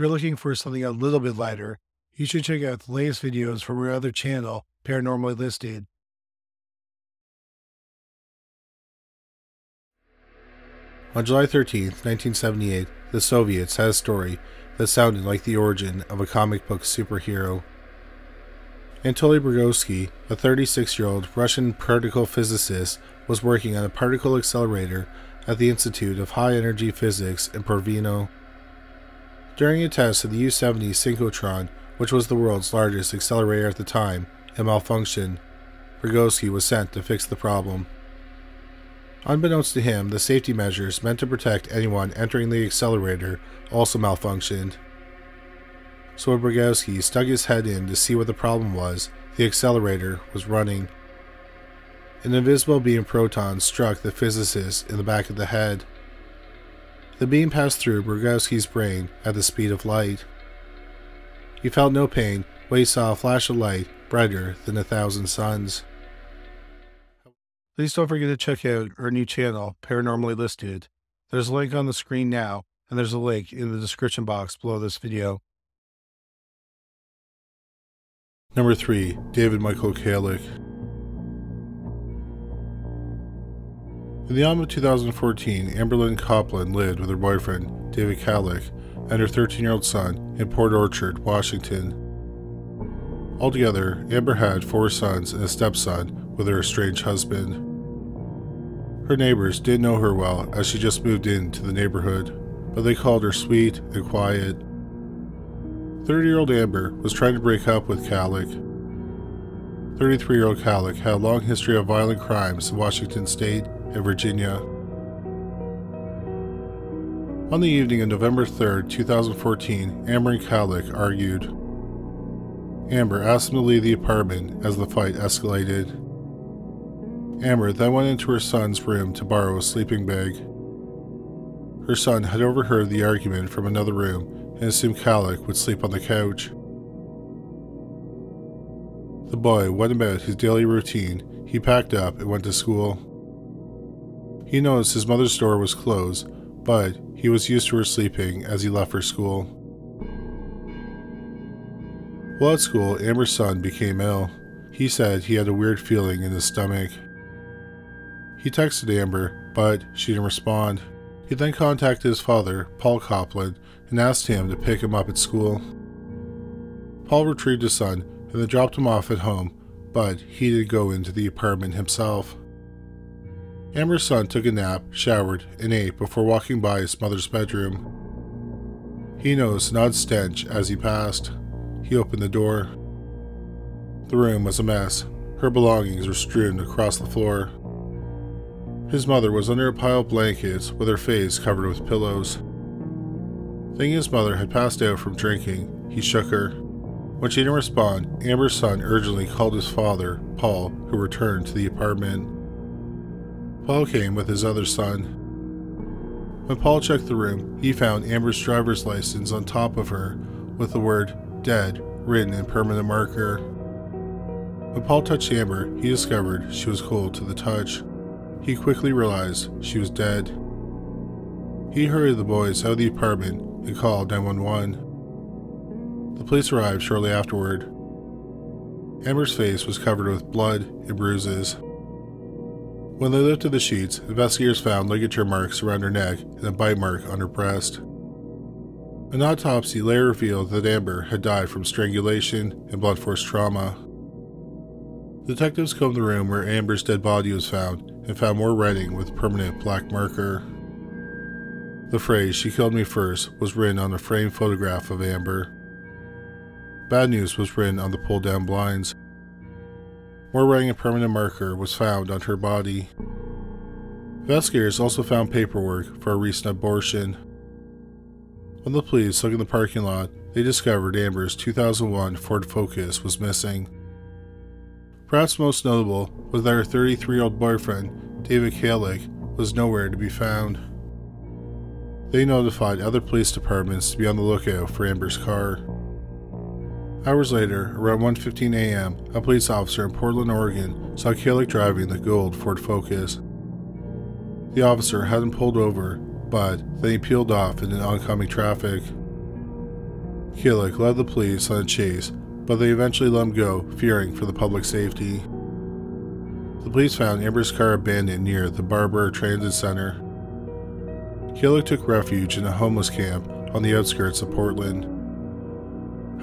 you're looking for something a little bit lighter, you should check out the latest videos from our other channel, Paranormally Listed. On July 13th, 1978, the Soviets had a story that sounded like the origin of a comic book superhero. Anatoly Vygotsky, a 36-year-old Russian particle physicist, was working on a particle accelerator at the Institute of High Energy Physics in Porvino. During a test of the U-70 synchrotron, which was the world's largest accelerator at the time, it malfunctioned. Vygotsky was sent to fix the problem. Unbeknownst to him, the safety measures meant to protect anyone entering the accelerator also malfunctioned. So when Vygotsky stuck his head in to see what the problem was, the accelerator was running. An invisible beam proton struck the physicist in the back of the head. The beam passed through Vygotsky's brain at the speed of light. He felt no pain when he saw a flash of light brighter than 1,000 suns. Please don't forget to check out our new channel, Paranormally Listed. There's a link on the screen now, and there's a link in the description box below this video. Number 3. David Michael Kalac. In the autumn of 2014, Amberlynn Copland lived with her boyfriend, David Kalac, and her 13-year-old son in Port Orchard, Washington. Altogether, Amber had 4 sons and a stepson with her estranged husband. Her neighbors didn't know her well as she just moved into the neighborhood, but they called her sweet and quiet. 30-year-old Amber was trying to break up with Kalac. 33-year-old Kalac had a long history of violent crimes in Washington State and Virginia. On the evening of November 3, 2014, Amber and Kalac argued. Amber asked him to leave the apartment as the fight escalated. Amber then went into her son's room to borrow a sleeping bag. Her son had overheard the argument from another room and assumed Kalac would sleep on the couch. The boy went about his daily routine. He packed up and went to school. He noticed his mother's door was closed, but he was used to her sleeping as he left for school. While at school, Amber's son became ill. He said he had a weird feeling in his stomach. He texted Amber, but she didn't respond. He then contacted his father, Paul Copland, and asked him to pick him up at school. Paul retrieved his son and then dropped him off at home, but he didn't go into the apartment himself. Amber's son took a nap, showered, and ate before walking by his mother's bedroom. He noticed an odd stench as he passed. He opened the door. The room was a mess. Her belongings were strewn across the floor. His mother was under a pile of blankets with her face covered with pillows. Thinking his mother had passed out from drinking, he shook her. When she didn't respond, Amber's son urgently called his father, Paul, who returned to the apartment. Paul came with his other son. When Paul checked the room, he found Amber's driver's license on top of her with the word "dead" written in permanent marker. When Paul touched Amber, he discovered she was cold to the touch. He quickly realized she was dead. He hurried the boys out of the apartment and called 911. The police arrived shortly afterward. Amber's face was covered with blood and bruises. When they lifted the sheets, investigators found ligature marks around her neck and a bite mark on her breast. An autopsy later revealed that Amber had died from strangulation and blunt force trauma. Detectives combed the room where Amber's dead body was found and found more writing with permanent black marker. The phrase "she killed me first" was written on a framed photograph of Amber. Bad news was written on the pulled-down blinds. More writing and permanent marker was found on her body. Investigators also found paperwork for a recent abortion. When the police looked in the parking lot, they discovered Amber's 2001 Ford Focus was missing. Perhaps most notable was that her 33-year-old boyfriend, David Kalac, was nowhere to be found. They notified other police departments to be on the lookout for Amber's car. Hours later, around 1:15 a.m., a police officer in Portland, Oregon, saw Kalac driving the gold Ford Focus. The officer hadn't pulled over, but then he peeled off into oncoming traffic. Kalac led the police on a chase, but they eventually let him go, fearing for the public safety. The police found Amber's car abandoned near the Barber Transit Center. Kalac took refuge in a homeless camp on the outskirts of Portland.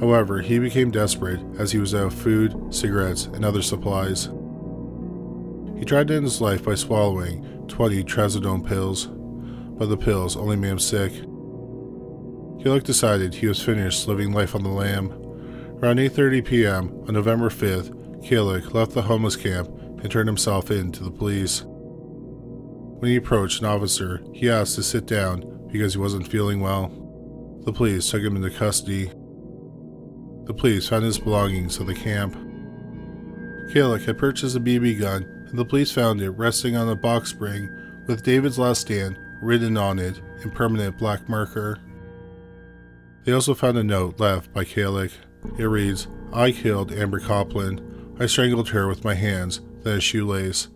However, he became desperate as he was out of food, cigarettes, and other supplies. He tried to end his life by swallowing 20 trazodone pills, but the pills only made him sick. Kalac decided he was finished living life on the lam. Around 8:30 p.m. on November 5th, Kalac left the homeless camp and turned himself in to the police. When he approached an officer, he asked to sit down because he wasn't feeling well. The police took him into custody. The police found his belongings at the camp. Kalac had purchased a BB gun, and the police found it resting on a box spring with David's last stand written on it in permanent black marker. They also found a note left by Kalac. It reads, "I killed Amber Copeland. I strangled her with my hands, then a shoelace.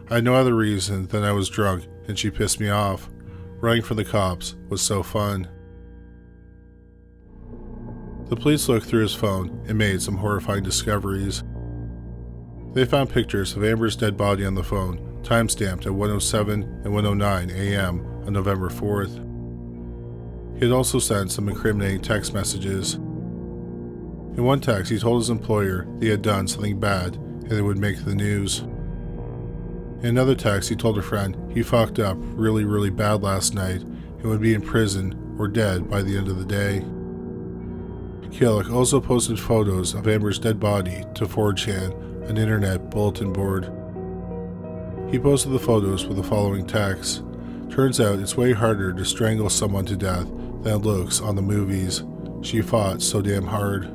I had no other reason than I was drunk and she pissed me off. Running from the cops was so fun." The police looked through his phone and made some horrifying discoveries. They found pictures of Amber's dead body on the phone, timestamped at 1:07 and 1:09 a.m. on November 4th. He had also sent some incriminating text messages. In one text, he told his employer they had done something bad and it would make the news. In another text, he told a friend he fucked up really bad last night and would be in prison or dead by the end of the day. Kalac also posted photos of Amber's dead body to 4chan, an internet bulletin board. He posted the photos with the following text: "Turns out it's way harder to strangle someone to death than it looks on the movies. She fought so damn hard."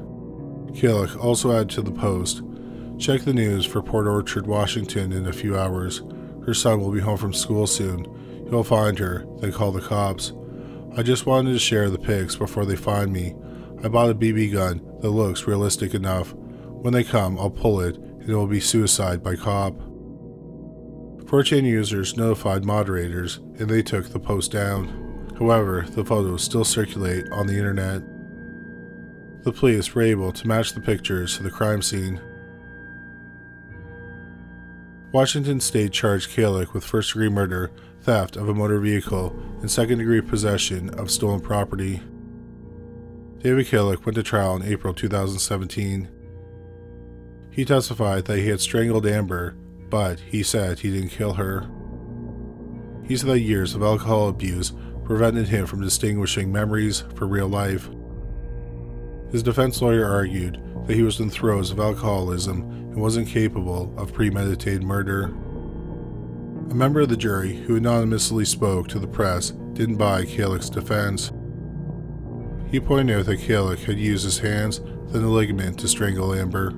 Kalac also added to the post, "Check the news for Port Orchard, Washington in a few hours. Her son will be home from school soon. He'll find her, then call the cops. I just wanted to share the pics before they find me. I bought a BB gun that looks realistic enough. When they come, I'll pull it, and it will be suicide by cop." 4chan users notified moderators, and they took the post down. However, the photos still circulate on the internet. The police were able to match the pictures to the crime scene. Washington State charged Kalac with first-degree murder, theft of a motor vehicle, and second-degree possession of stolen property. David Kalac went to trial in April 2017. He testified that he had strangled Amber, but he said he didn't kill her. He said that years of alcohol abuse prevented him from distinguishing memories from real life. His defense lawyer argued that he was in throes of alcoholism and wasn't capable of premeditated murder. A member of the jury who anonymously spoke to the press didn't buy Kalac's defense. He pointed out that Kalac had used his hands, then a ligament to strangle Amber.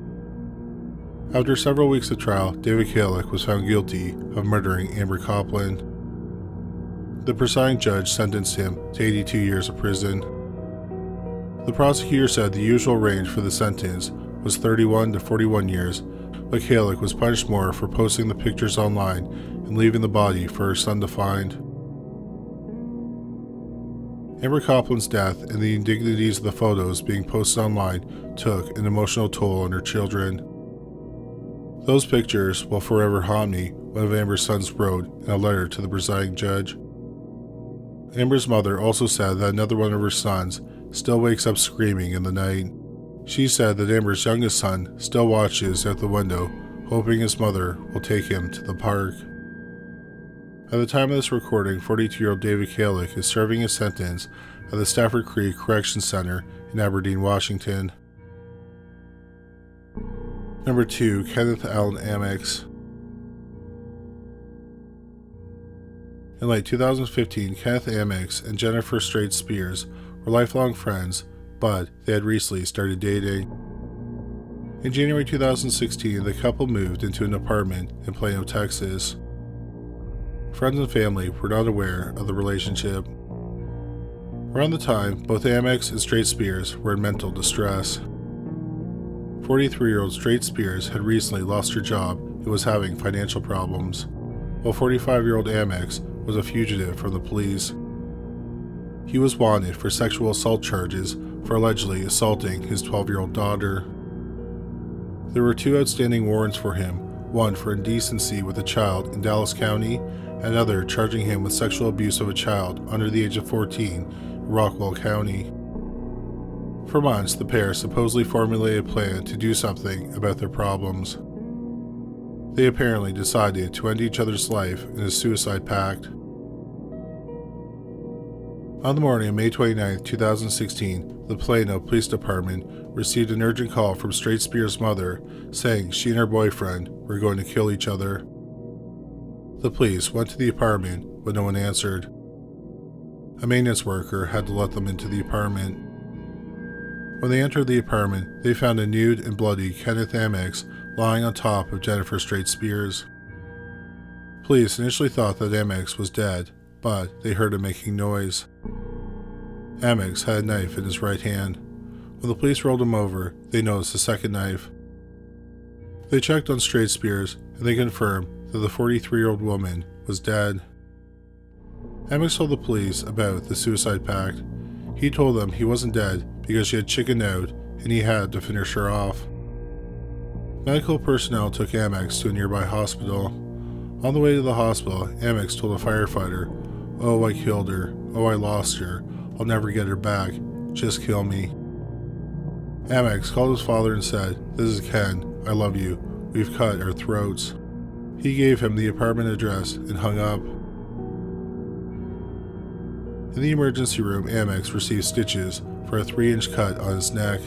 After several weeks of trial, David Kalac was found guilty of murdering Amber Copeland. The presiding judge sentenced him to 82 years of prison. The prosecutor said the usual range for the sentence was 31 to 41 years, but Kalac was punished more for posting the pictures online and leaving the body for her son to find. Amber Copeland's death and the indignities of the photos being posted online took an emotional toll on her children. "Those pictures will forever haunt me," one of Amber's sons wrote in a letter to the presiding judge. Amber's mother also said that another one of her sons still wakes up screaming in the night. She said that Amber's youngest son still watches out the window, hoping his mother will take him to the park. At the time of this recording, 42-year-old David Kalac is serving his sentence at the Stafford Creek Correction Center in Aberdeen, Washington. Number 2. Kenneth Allen Amyx. In late 2015, Kenneth Amyx and Jennifer Straight Spears were lifelong friends, but they had recently started dating. In January 2016, the couple moved into an apartment in Plano, Texas. Friends and family were not aware of the relationship. Around the time, both Amyx and Straight Spears were in mental distress. 43-year-old Straight Spears had recently lost her job and was having financial problems, while 45-year-old Amyx was a fugitive from the police. He was wanted for sexual assault charges for allegedly assaulting his 12-year-old daughter. There were 2 outstanding warrants for him, one for indecency with a child in Dallas County, and another charging him with sexual abuse of a child under the age of 14 in Rockwall County. For months, the pair supposedly formulated a plan to do something about their problems. They apparently decided to end each other's life in a suicide pact. On the morning of May 29, 2016, the Plano Police Department received an urgent call from Straight Spears' mother saying she and her boyfriend were going to kill each other. The police went to the apartment, but no one answered. A maintenance worker had to let them into the apartment. When they entered the apartment, they found a nude and bloody Kenneth Amyx lying on top of Jennifer Straight Spears. Police initially thought that Amyx was dead, but they heard him making noise. Amyx had a knife in his right hand. When the police rolled him over, they noticed a second knife. They checked on Straight Spears, and they confirmed that the 43-year-old woman was dead. Amyx told the police about the suicide pact. He told them he wasn't dead because she had chickened out and he had to finish her off. Medical personnel took Amyx to a nearby hospital. On the way to the hospital, Amyx told a firefighter, "Oh, I killed her. Oh, I lost her. I'll never get her back. Just kill me." Amyx called his father and said, "This is Ken. I love you. We've cut our throats." He gave him the apartment address and hung up. In the emergency room, Amyx received stitches for a 3-inch cut on his neck.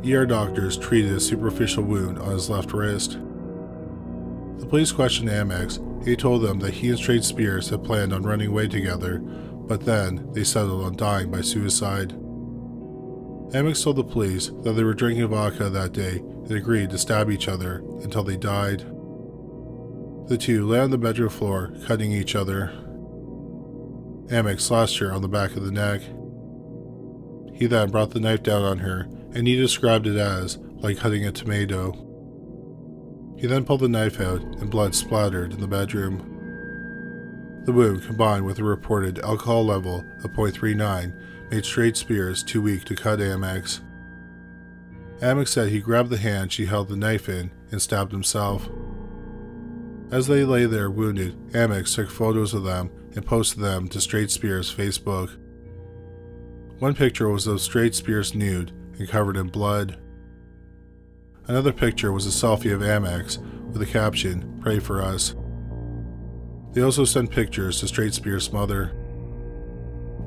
ER doctors treated a superficial wound on his left wrist. The police questioned Amyx. He told them that he and Straight Spears had planned on running away together, but then they settled on dying by suicide. Amyx told the police that they were drinking vodka that day and agreed to stab each other until they died. The two lay on the bedroom floor, cutting each other. Amyx slashed her on the back of the neck. He then brought the knife down on her, and he described it as like cutting a tomato. He then pulled the knife out, and blood splattered in the bedroom. The wound, combined with a reported alcohol level of 0.39, made Straight Spears too weak to cut Amyx. Amyx said he grabbed the hand she held the knife in and stabbed himself. As they lay there wounded, Amyx took photos of them and posted them to Straight Spears' Facebook. One picture was of Straight Spears nude and covered in blood. Another picture was a selfie of Amyx with the caption, "Pray for us." They also sent pictures to Straight Spears' mother.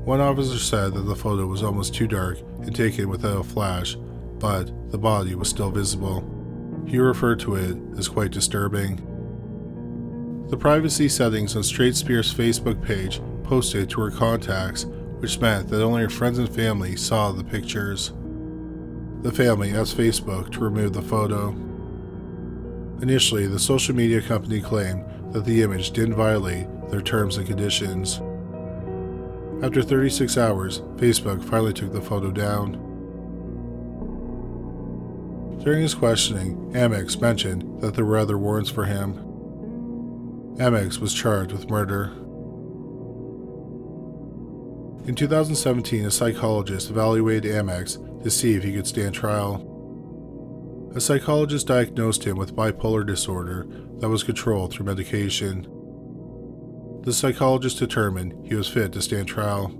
One officer said that the photo was almost too dark and taken without a flash, but the body was still visible. He referred to it as quite disturbing. The privacy settings on Straight Spears' Facebook page posted to her contacts, which meant that only her friends and family saw the pictures. The family asked Facebook to remove the photo. Initially, the social media company claimed that the image didn't violate their terms and conditions. After 36 hours, Facebook finally took the photo down. During his questioning, Amyx mentioned that there were other warrants for him. Amyx was charged with murder. In 2017, a psychologist evaluated Amyx to see if he could stand trial. A psychologist diagnosed him with bipolar disorder that was controlled through medication. The psychologist determined he was fit to stand trial.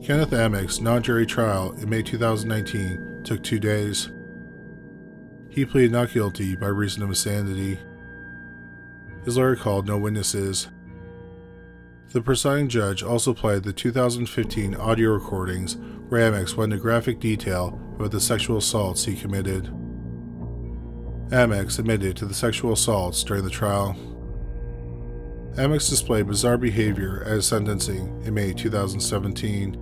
Kenneth Amyx's non-jury trial in May 2019 took 2 days. He pleaded not guilty by reason of insanity. His lawyer called no witnesses. The presiding judge also played the 2015 audio recordings where Amyx went into graphic detail about the sexual assaults he committed. Amyx admitted to the sexual assaults during the trial. Amyx displayed bizarre behavior at his sentencing in May 2017.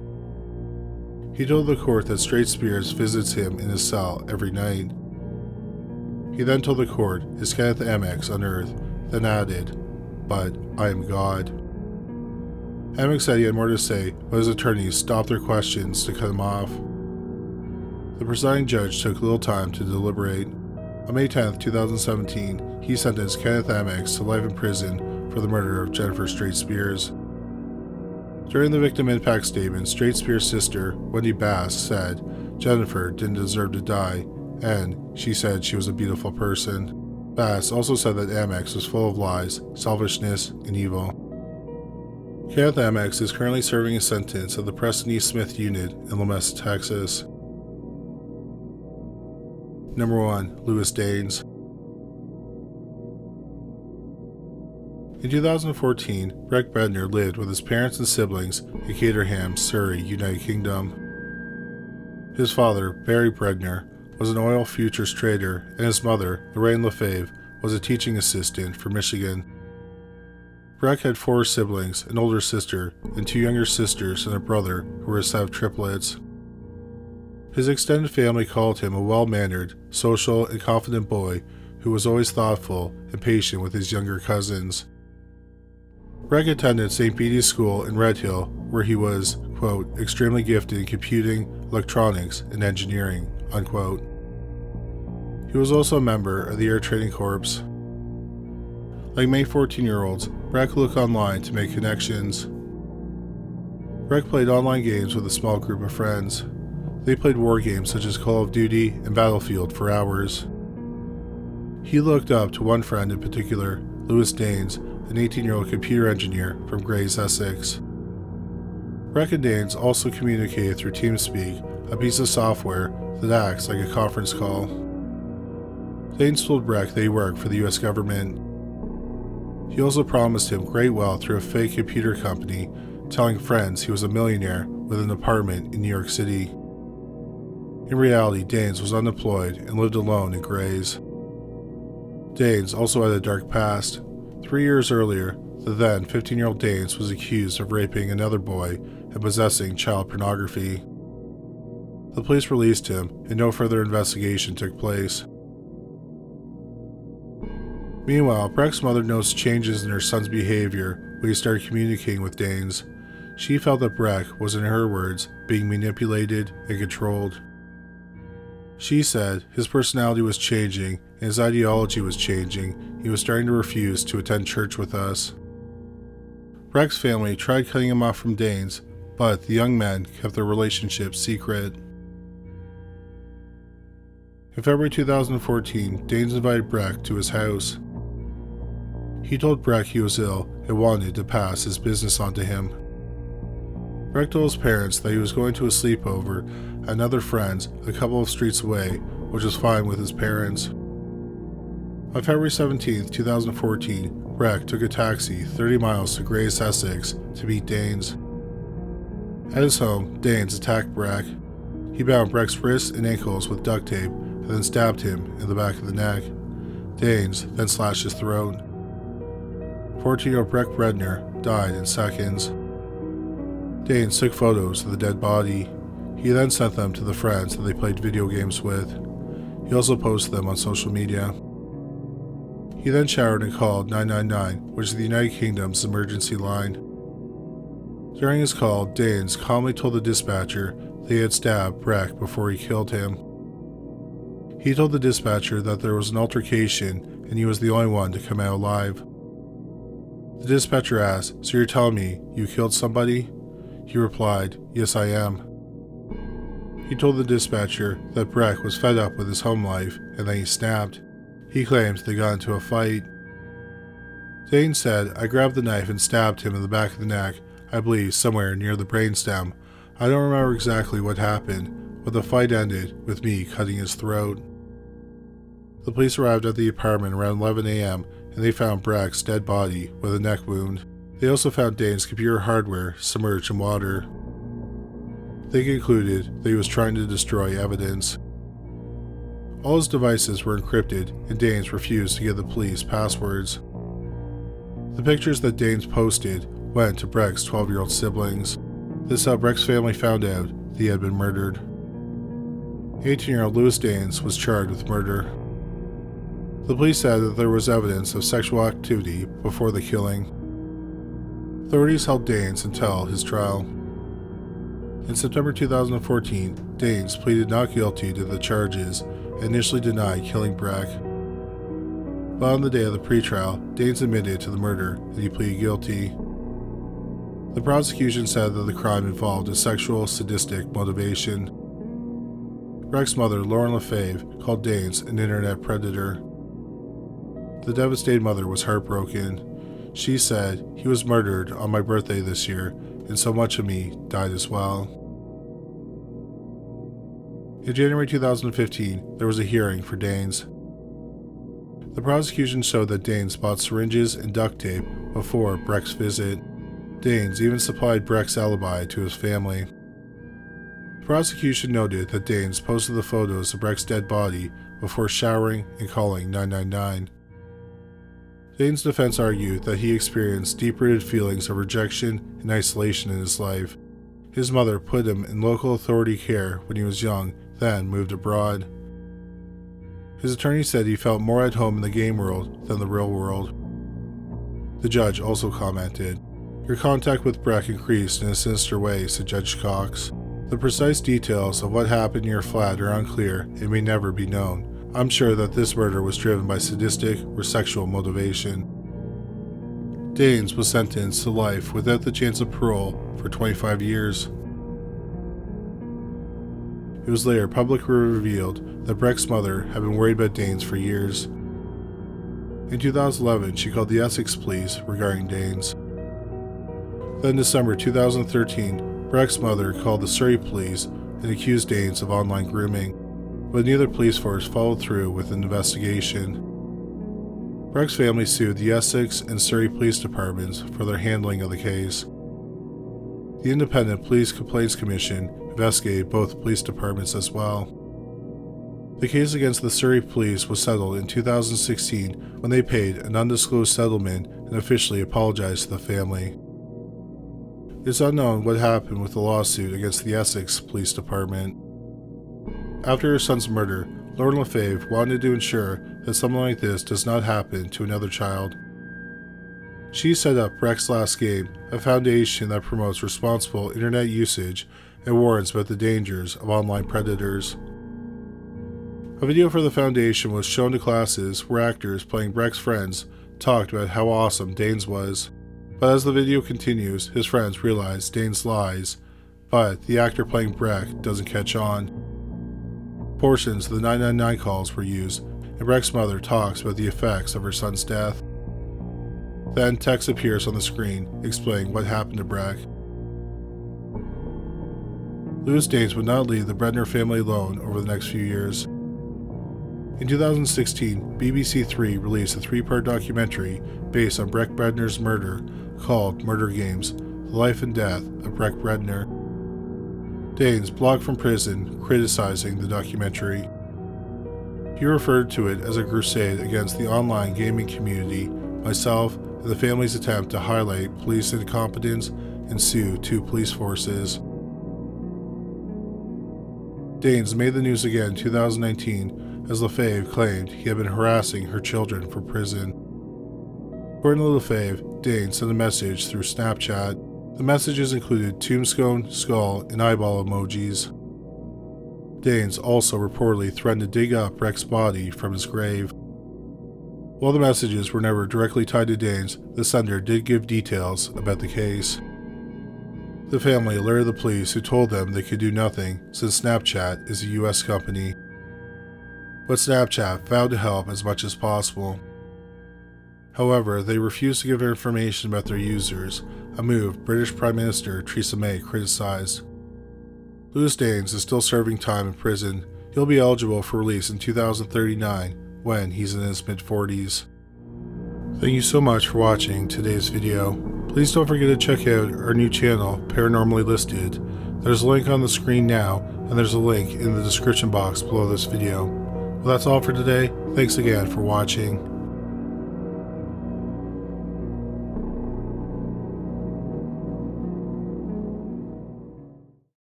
He told the court that Straight Spears visits him in his cell every night. He then told the court his Kenneth Amyx on earth, then added, "But I am God." Amyx said he had more to say, but his attorneys stopped their questions to cut him off. The presiding judge took little time to deliberate. On May 10, 2017, he sentenced Kenneth Amyx to life in prison for the murder of Jennifer Straight Spears. During the victim impact statement, Straight Spear's sister, Wendy Bass, said Jennifer didn't deserve to die, and she said she was a beautiful person. Bass also said that Amyx was full of lies, selfishness, and evil. Kenneth Amyx is currently serving a sentence at the Preston E. Smith Unit in Lamesa, Texas. Number 1. Louis Daynes. In 2014, Breck Bednar lived with his parents and siblings in Caterham, Surrey, United Kingdom. His father, Barry Bednar, was an oil futures trader, and his mother, Lorraine Lefebvre, was a teaching assistant for Michigan. Breck had 4 siblings, an older sister, and 2 younger sisters and a brother who were his triplets. His extended family called him a well-mannered, social, and confident boy who was always thoughtful and patient with his younger cousins. Breck attended St. Bede's School in Red Hill, where he was, quote, extremely gifted in computing, electronics, and engineering, unquote. He was also a member of the Air Training Corps. Like many 14-year-olds, Breck looked online to make connections. Breck played online games with a small group of friends. They played war games such as Call of Duty and Battlefield for hours. He looked up to one friend in particular, Louis Daynes, an 18-year-old computer engineer from Grays, Essex. Breck and Daynes also communicated through TeamSpeak, a piece of software that acts like a conference call. Daynes told Breck that he worked for the US government. He also promised him great wealth through a fake computer company, telling friends he was a millionaire with an apartment in New York City. In reality, Daynes was unemployed and lived alone in Grays. Daynes also had a dark past. 3 years earlier, the then 15-year-old Daynes was accused of raping another boy and possessing child pornography. The police released him, and no further investigation took place. Meanwhile, Breck's mother noticed changes in her son's behavior when he started communicating with Daynes. She felt that Breck was, in her words, being manipulated and controlled. She said his personality was changing and his ideology was changing. He was starting to refuse to attend church with us. Breck's family tried cutting him off from Daynes, but the young men kept their relationship secret. In February 2014, Daynes invited Breck to his house. He told Breck he was ill and wanted to pass his business on to him. Breck told his parents that he was going to a sleepover at another friend's a couple of streets away, which was fine with his parents. On February 17, 2014, Breck took a taxi 30 miles to Grays, Essex to meet Daynes. At his home, Daynes attacked Breck. He bound Breck's wrists and ankles with duct tape and then stabbed him in the back of the neck. Daynes then slashed his throat. 14-year-old Breck Bednar died in seconds. Daynes took photos of the dead body. He then sent them to the friends that they played video games with. He also posted them on social media. He then showered and called 999, which is the United Kingdom's emergency line. During his call, Daynes calmly told the dispatcher that he had stabbed Breck before he killed him. He told the dispatcher that there was an altercation and he was the only one to come out alive. The dispatcher asked, "So you're telling me you killed somebody?" He replied, "Yes, I am." He told the dispatcher that Breck was fed up with his home life and that he snapped. He claimed they got into a fight. Daynes said, "I grabbed the knife and stabbed him in the back of the neck, I believe somewhere near the brainstem. I don't remember exactly what happened, but the fight ended with me cutting his throat." The police arrived at the apartment around 11 a.m. and they found Breck's dead body with a neck wound. They also found Daynes' computer hardware submerged in water. They concluded that he was trying to destroy evidence. All his devices were encrypted, and Daynes refused to give the police passwords. The pictures that Daynes posted went to Breck's 12-year-old siblings. This is how Breck's family found out that he had been murdered. 18-year-old Louis Daynes was charged with murder. The police said that there was evidence of sexual activity before the killing. Authorities held Daynes until his trial. In September 2014, Daynes pleaded not guilty to the charges and initially denied killing Breck. But on the day of the pretrial, Daynes admitted to the murder and he pleaded guilty. The prosecution said that the crime involved a sexual, sadistic motivation. Breck's mother, Lauren LaFave, called Daynes an internet predator. The devastated mother was heartbroken. She said, "He was murdered on my birthday this year, and so much of me died as well." In January 2015, there was a hearing for Daynes. The prosecution showed that Daynes bought syringes and duct tape before Breck's visit. Daynes even supplied Breck's alibi to his family. The prosecution noted that Daynes posted the photos of Breck's dead body before showering and calling 999. Daynes' defense argued that he experienced deep-rooted feelings of rejection and isolation in his life. His mother put him in local authority care when he was young, then moved abroad. His attorney said he felt more at home in the game world than the real world. The judge also commented, "Your contact with Breck increased in a sinister way," said Judge Cox. "The precise details of what happened in your flat are unclear and may never be known. I'm sure that this murder was driven by sadistic or sexual motivation." Daynes was sentenced to life without the chance of parole for 25 years. It was later publicly revealed that Breck's mother had been worried about Daynes for years. In 2011, she called the Essex police regarding Daynes. Then in December 2013, Breck's mother called the Surrey police and accused Daynes of online grooming, but neither police force followed through with an investigation. Breck's family sued the Essex and Surrey police departments for their handling of the case. The Independent Police Complaints Commission investigated both police departments as well. The case against the Surrey police was settled in 2016 when they paid an undisclosed settlement and officially apologized to the family. It's unknown what happened with the lawsuit against the Essex Police Department. After her son's murder, Lauren LaFave wanted to ensure that something like this does not happen to another child. She set up Breck's Last Game, a foundation that promotes responsible internet usage and warns about the dangers of online predators. A video for the foundation was shown to classes where actors playing Breck's friends talked about how awesome Daynes was. But as the video continues, his friends realize Daynes lies, but the actor playing Breck doesn't catch on. Portions of the 999 calls were used, and Breck's mother talks about the effects of her son's death. Then text appears on the screen explaining what happened to Breck. Louis Daynes would not leave the Bredner family alone over the next few years. In 2016, BBC Three released a three-part documentary based on Breck Bredner's murder called Murder Games: The Life and Death of Breck Bredner. Daynes blogged from prison criticizing the documentary. He referred to it as a crusade against the online gaming community, myself, and the family's attempt to highlight police incompetence and sue two police forces. Daynes made the news again in 2019 as LaFave claimed he had been harassing her children from prison. According to LaFave, Daynes sent a message through Snapchat. The messages included tombstone, skull, and eyeball emojis. Daynes also reportedly threatened to dig up Breck's body from his grave. While the messages were never directly tied to Daynes, the sender did give details about the case. The family alerted the police, who told them they could do nothing since Snapchat is a US company. But Snapchat vowed to help as much as possible. However, they refused to give information about their users, a move British Prime Minister Theresa May criticized. Louis Daynes is still serving time in prison. He'll be eligible for release in 2039 when he's in his mid-40s. Thank you so much for watching today's video. Please don't forget to check out our new channel, Paranormally Listed. There's a link on the screen now, and there's a link in the description box below this video. Well, that's all for today. Thanks again for watching.